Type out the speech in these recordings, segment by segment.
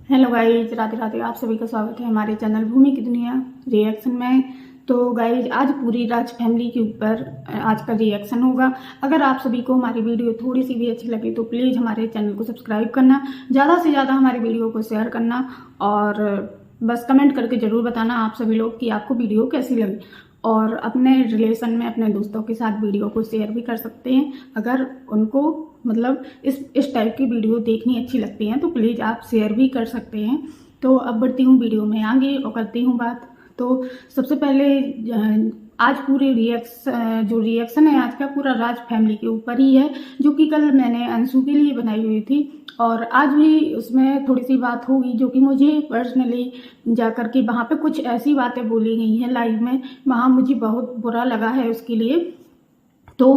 Hello guys, Radhe Radhe. आप सभी का स्वागत है हमारे चैनल भूमि की दुनिया रिएक्शन में। तो गाइज, आज पूरी राज फैमिली के ऊपर आज का रिएक्शन होगा। अगर आप सभी को हमारी वीडियो थोड़ी सी भी अच्छी लगे तो प्लीज़ हमारे चैनल को सब्सक्राइब करना, ज़्यादा से ज़्यादा हमारी वीडियो को शेयर करना और बस कमेंट करके ज़रूर बताना आप सभी लोग कि आपको वीडियो कैसी लगी। और अपने रिलेशन में अपने दोस्तों के साथ वीडियो को शेयर भी कर सकते हैं। अगर उनको मतलब इस टाइप की वीडियो देखनी अच्छी लगती है तो प्लीज़ आप शेयर भी कर सकते हैं। तो अब बढ़ती हूँ वीडियो में आगे और करती हूँ बात। तो सबसे पहले आज पूरे रिएक्शन है आज का पूरा राज फैमिली के ऊपर ही है, जो कि कल मैंने अंशु के लिए बनाई हुई थी। और आज भी उसमें थोड़ी सी बात होगी जो कि मुझे पर्सनली जा कर के वहाँ पे कुछ ऐसी बातें बोली गई हैं लाइव में, वहाँ मुझे बहुत बुरा लगा है उसके लिए। तो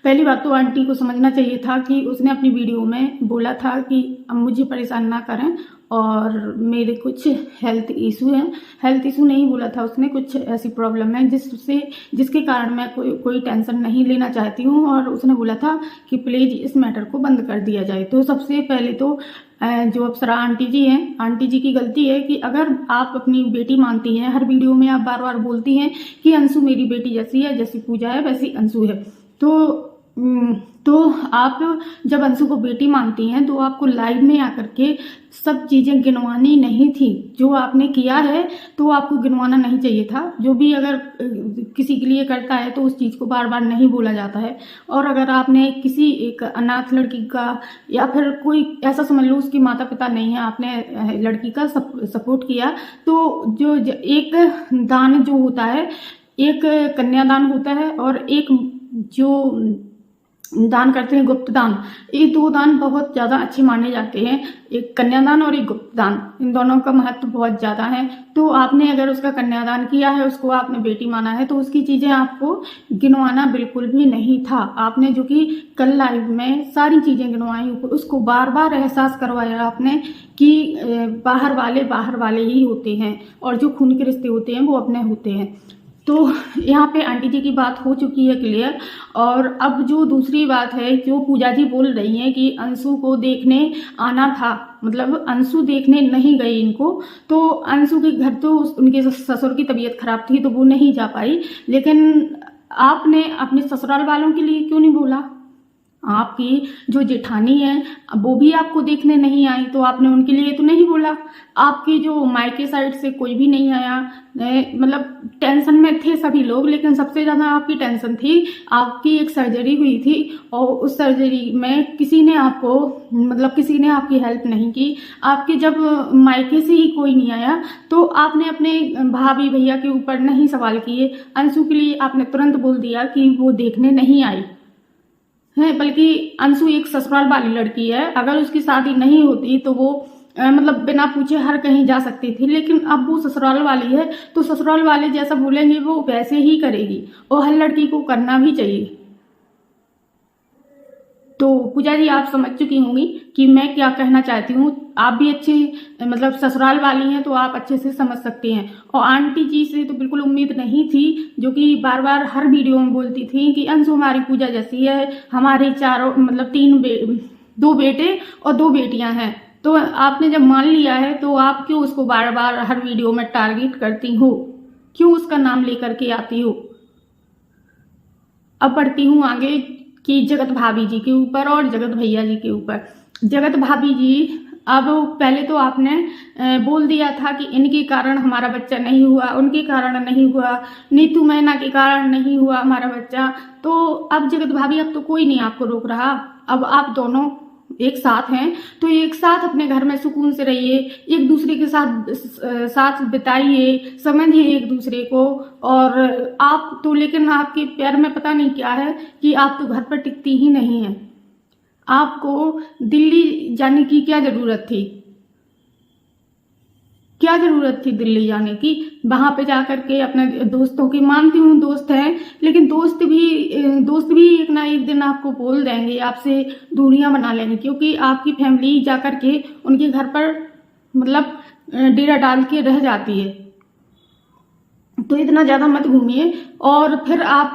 पहली बात तो आंटी को समझना चाहिए था कि उसने अपनी वीडियो में बोला था कि अब मुझे परेशान ना करें और मेरे कुछ हेल्थ इशू हैं। हेल्थ इशू नहीं बोला था उसने, कुछ ऐसी प्रॉब्लम है जिसके कारण मैं कोई टेंशन नहीं लेना चाहती हूँ। और उसने बोला था कि प्लीज़ इस मैटर को बंद कर दिया जाए। तो सबसे पहले तो जो अप्सरा आंटी जी हैं, आंटी जी की गलती है कि अगर आप अपनी बेटी मानती हैं, हर वीडियो में आप बार बार बोलती हैं कि अंशु मेरी बेटी जैसी है, जैसी पूजा है वैसी अंशु है। तो आप जब अंशु को बेटी मानती हैं तो आपको लाइव में आकर के सब चीज़ें गिनवानी नहीं थी। जो आपने किया है तो आपको गिनवाना नहीं चाहिए था। जो भी अगर किसी के लिए करता है तो उस चीज़ को बार बार नहीं बोला जाता है। और अगर आपने किसी एक अनाथ लड़की का या फिर कोई ऐसा समझ लो उसकी माता पिता नहीं है, आपने लड़की का सपोर्ट किया, तो जो एक दान जो होता है, एक कन्यादान होता है और एक जो दान करते हैं गुप्त दान, ये दो दान बहुत ज़्यादा अच्छे माने जाते हैं। एक कन्यादान और एक गुप्त दान, इन दोनों का महत्व बहुत ज़्यादा है। तो आपने अगर उसका कन्यादान किया है, उसको आपने बेटी माना है, तो उसकी चीज़ें आपको गिनवाना बिल्कुल भी नहीं था। आपने जो कि कल लाइव में सारी चीज़ें गिनवाई, उसको बार बार एहसास करवाया आपने कि बाहर वाले ही होते हैं और जो खून के रिश्ते होते हैं वो अपने होते हैं। तो यहाँ पे आंटी जी की बात हो चुकी है क्लियर। और अब जो दूसरी बात है, जो पूजा जी बोल रही हैं कि अंशु को देखने आना था, मतलब अंशु देखने नहीं गई इनको। तो अंशु के घर तो उनके ससुर की तबीयत खराब थी तो वो नहीं जा पाई, लेकिन आपने अपने ससुराल वालों के लिए क्यों नहीं बोला? आपकी जो जेठानी है वो भी आपको देखने नहीं आई तो आपने उनके लिए तो नहीं बोला। आपकी जो मायके साइड से कोई भी नहीं आया, मतलब टेंशन में थे सभी लोग, लेकिन सबसे ज़्यादा आपकी टेंशन थी। आपकी एक सर्जरी हुई थी और उस सर्जरी में किसी ने आपकी हेल्प नहीं की। आपके जब मायके से ही कोई नहीं आया तो आपने अपने भाभी भैया के ऊपर नहीं सवाल किए। अंशु के लिए आपने तुरंत बोल दिया कि वो देखने नहीं आई है, बल्कि अंशु एक ससुराल वाली लड़की है। अगर उसकी शादी नहीं होती तो वो मतलब बिना पूछे हर कहीं जा सकती थी, लेकिन अब वो ससुराल वाली है तो ससुराल वाले जैसा बोलेंगे वो वैसे ही करेगी और हर लड़की को करना भी चाहिए। तो पूजा जी आप समझ चुकी होंगी कि मैं क्या कहना चाहती हूँ। आप भी अच्छे मतलब ससुराल वाली हैं तो आप अच्छे से समझ सकते हैं। और आंटी जी से तो बिल्कुल उम्मीद नहीं थी, जो कि बार बार हर वीडियो में बोलती थी कि अंशु हमारी पूजा जैसी है, हमारे चारों मतलब दो बेटे और दो बेटियां हैं। तो आपने जब मान लिया है तो आप क्यों उसको बार बार हर वीडियो में टारगेट करती हो, क्यों उसका नाम लेकर के आती हो? अब बढ़ती हूँ आगे कि जगत भाभी जी के ऊपर और जगत भैया जी के ऊपर। जगत भाभी जी, अब पहले तो आपने बोल दिया था कि इनके कारण हमारा बच्चा नहीं हुआ, उनके कारण नहीं हुआ, नीतू मैना के कारण नहीं हुआ हमारा बच्चा। तो अब जगत भाभी, अब तो कोई नहीं आपको रोक रहा। अब आप दोनों एक साथ हैं तो एक साथ अपने घर में सुकून से रहिए, एक दूसरे के साथ बिताइए, समझिए एक दूसरे को। और आप तो, लेकिन आपके प्यार में पता नहीं क्या है कि आप तो घर पर टिकती ही नहीं है। आपको दिल्ली जाने की क्या जरूरत थी? क्या जरूरत थी दिल्ली जाने की? वहां पे जाकर के अपने दोस्तों की, मानती हूँ दोस्त हैं, लेकिन दोस्त भी एक ना एक दिन आपको बोल देंगे, आपसे दूरियां बना लेंगे, क्योंकि आपकी फैमिली जाकर के उनके घर पर मतलब डेरा डाल के रह जाती है। तो इतना ज़्यादा मत घूमिए और फिर आप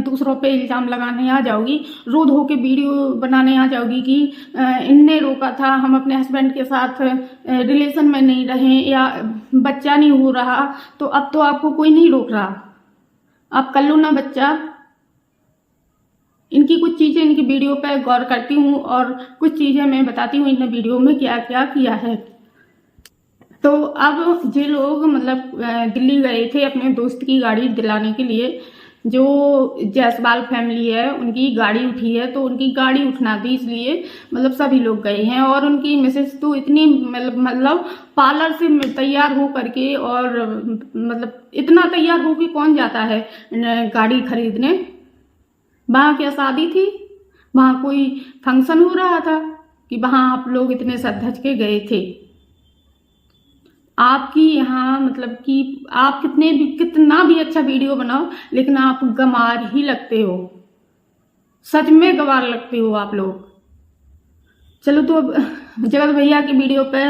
दूसरों पे इल्ज़ाम लगाने आ जाओगी, रो धो के वीडियो बनाने आ जाओगी कि इनने रोका था, हम अपने हस्बैंड के साथ रिलेशन में नहीं रहे या बच्चा नहीं हो रहा, तो अब तो आपको कोई नहीं रोक रहा, आप कर लो ना बच्चा। इनकी कुछ चीज़ें इनकी वीडियो पे गौर करती हूँ और कुछ चीज़ें मैं बताती हूँ इनने वीडियो में क्या क्या किया है। तो अब जे लोग मतलब दिल्ली गए थे अपने दोस्त की गाड़ी दिलाने के लिए, जो जायसवाल फैमिली है उनकी गाड़ी उठी है, तो उनकी गाड़ी उठना थी इसलिए मतलब सभी लोग गए हैं। और उनकी मिसेस तो इतनी मतलब पार्लर से तैयार हो करके, और मतलब इतना तैयार हो के कौन जाता है गाड़ी खरीदने। वहाँ क्या शादी थी, वहाँ कोई फंक्शन हो रहा था कि वहाँ आप लोग इतने सज धज के गए थे। आपकी यहाँ मतलब कि आप कितना भी अच्छा वीडियो बनाओ, लेकिन आप गंवार ही लगते हो, सच में गंवार लगते हो आप लोग। चलो तो अब जगत भैया की वीडियो पे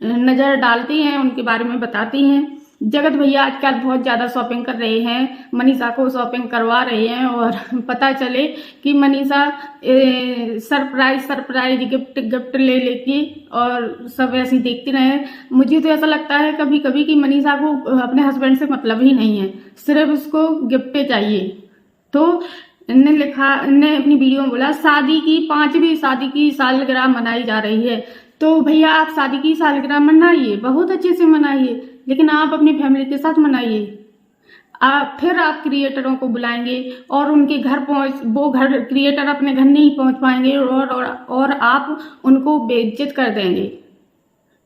नज़र डालती हैं, उनके बारे में बताती हैं। जगत भैया आजकल बहुत ज़्यादा शॉपिंग कर रहे हैं, मनीषा को शॉपिंग करवा रहे हैं, और पता चले कि मनीषा सरप्राइज गिफ्ट ले लेके और सब ऐसे ही देखते रहे। मुझे तो ऐसा लगता है कभी कभी कि मनीषा को अपने हस्बैंड से मतलब ही नहीं है, सिर्फ उसको गिफ्ट चाहिए। तो इन्हें अपनी वीडियो में बोला 5वीं शादी की सालगिरह मनाई जा रही है। तो भैया आप शादी की सालगिरह मनाइए, बहुत अच्छे से मनाइए, लेकिन आप अपनी फैमिली के साथ मनाइए। फिर आप क्रिएटरों को बुलाएंगे और उनके घर वो क्रिएटर अपने घर नहीं पहुंच पाएंगे और आप उनको बेइज्जत कर देंगे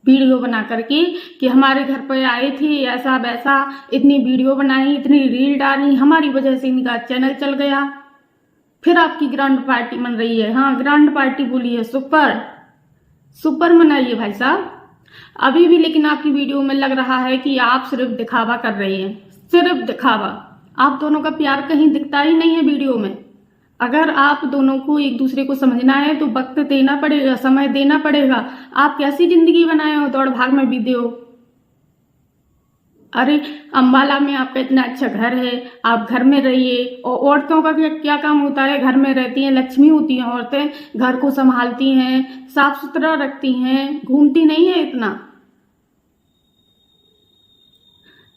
वीडियो बना करके कि हमारे घर पर आए थे ऐसा वैसा, इतनी वीडियो बनाई, इतनी रील डाली, हमारी वजह से इनका चैनल चल गया। फिर आपकी ग्रैंड पार्टी मन रही है, हाँ ग्रैंड पार्टी बोली है, सुपर मनाइए भाई साहब अभी भी। लेकिन आपकी वीडियो में लग रहा है कि आप सिर्फ दिखावा कर रहे हैं, सिर्फ दिखावा। आप दोनों का प्यार कहीं दिखता ही नहीं है वीडियो में। अगर आप दोनों को एक दूसरे को समझना है तो वक्त देना पड़ेगा, समय देना पड़ेगा। आप कैसी जिंदगी बनाए हो, दौड़ भाग में बीते हो। अरे अम्बाला में आपका इतना अच्छा घर है, आप घर में रहिए। और औरतों का क्या काम होता है, घर में रहती हैं, लक्ष्मी होती हैं औरतें, घर को संभालती हैं, साफ सुथरा रखती हैं, घूमती नहीं है इतना।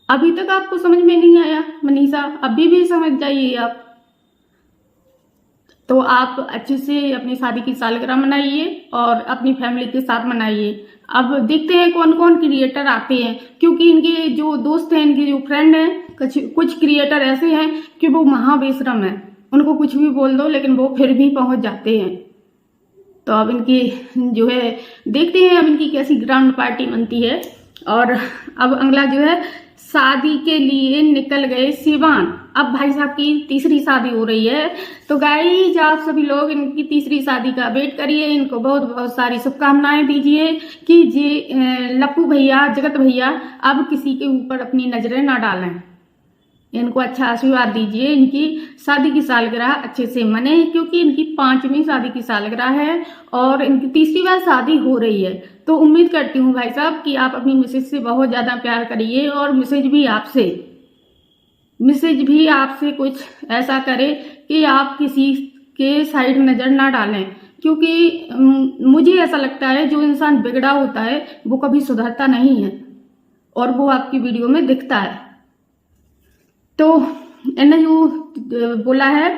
अभी तक आपको समझ में नहीं आया मनीषा, अभी भी समझ जाइए आप। तो आप अच्छे से अपनी शादी की सालगिरह मनाइए और अपनी फैमिली के साथ मनाइए। अब देखते हैं कौन कौन क्रिएटर आते हैं, क्योंकि इनके जो दोस्त हैं, इनके जो फ्रेंड हैं, कुछ क्रिएटर ऐसे हैं कि वो महाबेशरम हैं, उनको कुछ भी बोल दो लेकिन वो फिर भी पहुंच जाते हैं। तो अब इनकी जो है देखते हैं अब इनकी कैसी ग्रैंड पार्टी बनती है। और अब अगला जो है, शादी के लिए निकल गए सिवान। अब भाई साहब की तीसरी शादी हो रही है। तो गाइस आप सभी लोग इनकी तीसरी शादी का वेट करिए, इनको बहुत बहुत सारी शुभकामनाएं दीजिए कि जे लप्पू भैया, जगत भैया अब किसी के ऊपर अपनी नजरें ना डालें। इनको अच्छा आशीर्वाद दीजिए, इनकी शादी की सालगिरह अच्छे से मने, क्योंकि इनकी 5वीं शादी की सालगिरह है और इनकी तीसरी बार शादी हो रही है। तो उम्मीद करती हूँ भाई साहब कि आप अपनी मिसेज से बहुत ज़्यादा प्यार करिए और मिसेज भी आपसे कुछ ऐसा करे कि आप किसी के साइड नज़र ना डालें। क्योंकि मुझे ऐसा लगता है जो इंसान बिगड़ा होता है वो कभी सुधरता नहीं है, और वो आपकी वीडियो में दिखता है। तो इन्हें जो बोला है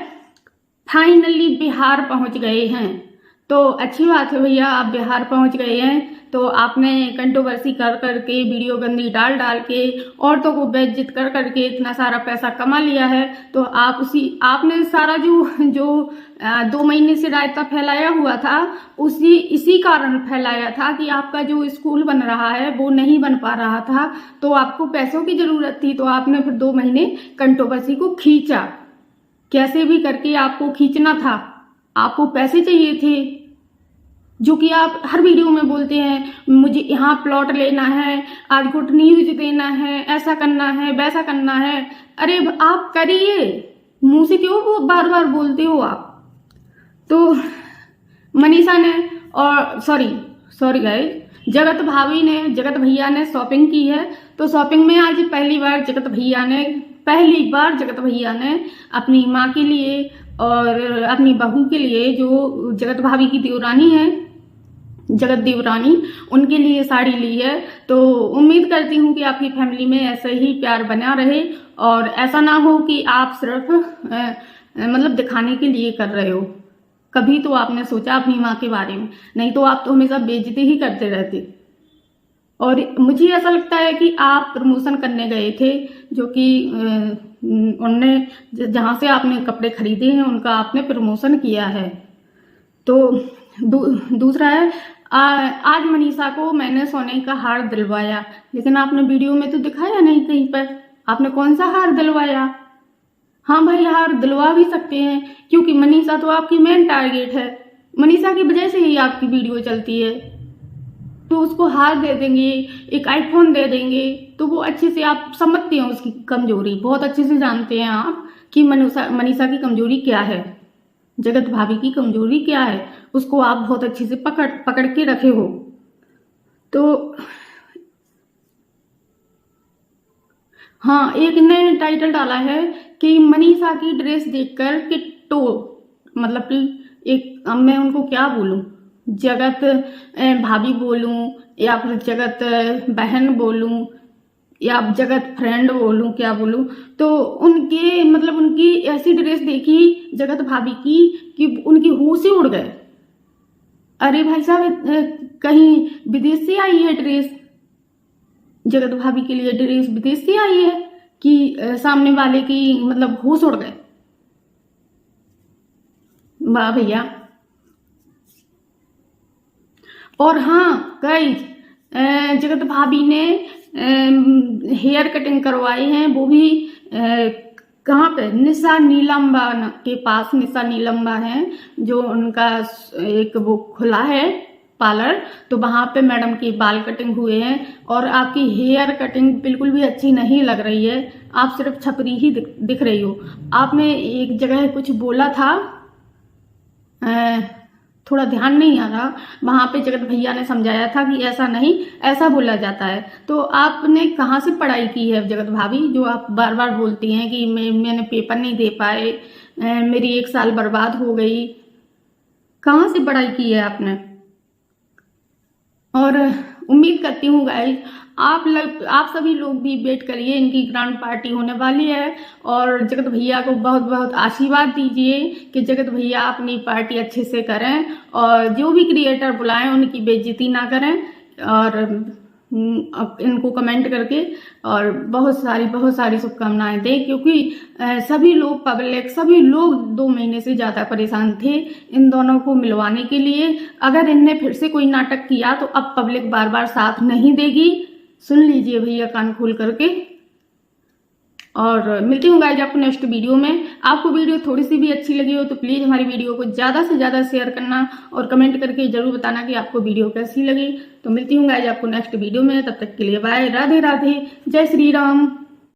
फाइनली बिहार पहुंच गए हैं। तो अच्छी बात है भैया, आप बिहार पहुंच गए हैं। तो आपने कंट्रोवर्सी कर करके, वीडियो गंदी डाल के, औरतों को बेइज्जत कर करके इतना सारा पैसा कमा लिया है। तो आपने सारा जो 2 महीने से रायता फैलाया हुआ था, इसी कारण फैलाया था कि आपका जो स्कूल बन रहा है वो नहीं बन पा रहा था, तो आपको पैसों की जरूरत थी। तो आपने फिर 2 महीने कंट्रोवर्सी को खींचा, कैसे भी करके आपको खींचना था, आपको पैसे चाहिए थे, जो कि आप हर वीडियो में बोलते हैं मुझे यहाँ प्लॉट लेना है, आज गुड न्यूज देना है, ऐसा करना है, वैसा करना है। अरे आप करिए, मुंह से क्यों वो बार बार बोलते हो आप। तो मनीषा ने, और सॉरी गाइस, जगत भैया ने शॉपिंग की है। तो शॉपिंग में आज पहली बार जगत भैया ने अपनी माँ के लिए और अपनी बहू के लिए, जो जगत भाभी की देवरानी है, जगत देवरानी, उनके लिए साड़ी ली है। तो उम्मीद करती हूँ कि आपकी फैमिली में ऐसे ही प्यार बना रहे और ऐसा ना हो कि आप सिर्फ मतलब दिखाने के लिए कर रहे हो। कभी तो आपने सोचा अपनी माँ के बारे में, नहीं तो आप तो हमेशा बेइज्जती ही करते रहते। और मुझे ऐसा लगता है कि आप प्रमोशन करने गए थे, जो कि उनने जहाँ से आपने कपड़े खरीदे हैं उनका आपने प्रमोशन किया है। तो दूसरा है, आज मनीषा को मैंने सोने का हार दिलवाया, लेकिन आपने वीडियो में तो दिखाया नहीं कहीं पर। आपने कौन सा हार दिलवाया? हाँ भाई, हार दिलवा भी सकते हैं, क्योंकि मनीषा तो आपकी मेन टारगेट है। मनीषा की वजह से ही आपकी वीडियो चलती है। तो उसको हार दे देंगे, एक आईफोन दे देंगे, तो वो अच्छे से आप समझते हैं उसकी कमजोरी, बहुत अच्छे से जानते हैं आप कि मनीषा की कमजोरी क्या है, जगत भाभी की कमजोरी क्या है, उसको आप बहुत अच्छे से पकड़ के रखे हो। तो हाँ, एक ने टाइटल डाला है कि मनीषा की ड्रेस देखकर किट्टो, मतलब कि एक, अब मैं उनको क्या बोलूं, जगत भाभी बोलूं या फिर जगत बहन बोलूं या जगत फ्रेंड बोलूं, क्या बोलूं। तो उनके मतलब उनकी ऐसी ड्रेस देखी जगत भाभी की कि उनकी होश ही उड़ गए। अरे भाई साहब, कहीं विदेश से आई है ड्रेस? जगत भाभी के लिए ड्रेस विदेश से आई है कि सामने वाले की मतलब होश उड़ गए? वाह भैया। और हाँ गाइस, जगत भाभी ने हेयर कटिंग करवाई है, वो भी कहाँ पे, निशा नीलम्बा के पास। निशा नीलम्बा है जो उनका एक वो खुला है पार्लर, तो वहां पे मैडम की बाल कटिंग हुए हैं। और आपकी हेयर कटिंग बिल्कुल भी अच्छी नहीं लग रही है, आप सिर्फ छपरी ही दिख रही हो। आपने एक जगह कुछ बोला था, थोड़ा ध्यान नहीं आ रहा, वहां पे जगत भैया ने समझाया था कि ऐसा नहीं, ऐसा बोला जाता है। तो आपने कहाँ से पढ़ाई की है जगत भाभी, जो आप बार बार बोलती हैं कि मैंने पेपर नहीं दे पाए, मेरी 1 साल बर्बाद हो गई? कहाँ से पढ़ाई की है आपने? और उम्मीद करती हूँ गाइस, आप सभी लोग भी वेट करिए, इनकी ग्रैंड पार्टी होने वाली है। और जगत भैया को बहुत बहुत आशीर्वाद दीजिए कि जगत भैया अपनी पार्टी अच्छे से करें और जो भी क्रिएटर बुलाएं उनकी बेइज्जती ना करें। और इनको कमेंट करके और बहुत सारी शुभकामनाएं दें, क्योंकि सभी लोग, पब्लिक सभी लोग 2 महीने से ज़्यादा परेशान थे इन दोनों को मिलवाने के लिए। अगर इनने फिर से कोई नाटक किया तो अब पब्लिक बार बार साथ नहीं देगी। सुन लीजिए भैया कान खोल करके। और मिलती हूँ गाइज आपको नेक्स्ट वीडियो में। आपको वीडियो थोड़ी सी भी अच्छी लगी हो तो प्लीज़ हमारी वीडियो को ज़्यादा से ज़्यादा शेयर करना और कमेंट करके जरूर बताना कि आपको वीडियो कैसी लगी। तो मिलती हूँ गाइज आपको नेक्स्ट वीडियो में, तब तक के लिए बाय, राधे राधे, जय श्री राम।